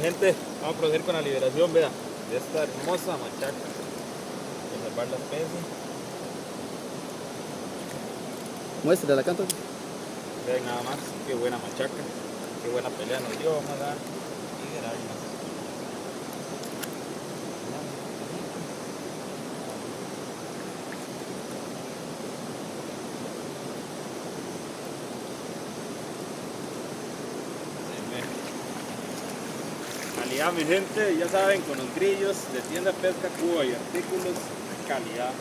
Gente, vamos a proceder con la liberación, vea, de esta hermosa machaca. Conservar la especie. Muestra la canto. Vean nada más, qué buena machaca, qué buena pelea nos dio. Vamos a dar y calidad, mi gente, ya saben, con los grillos de Tienda Pesca Cuba y artículos, calidad.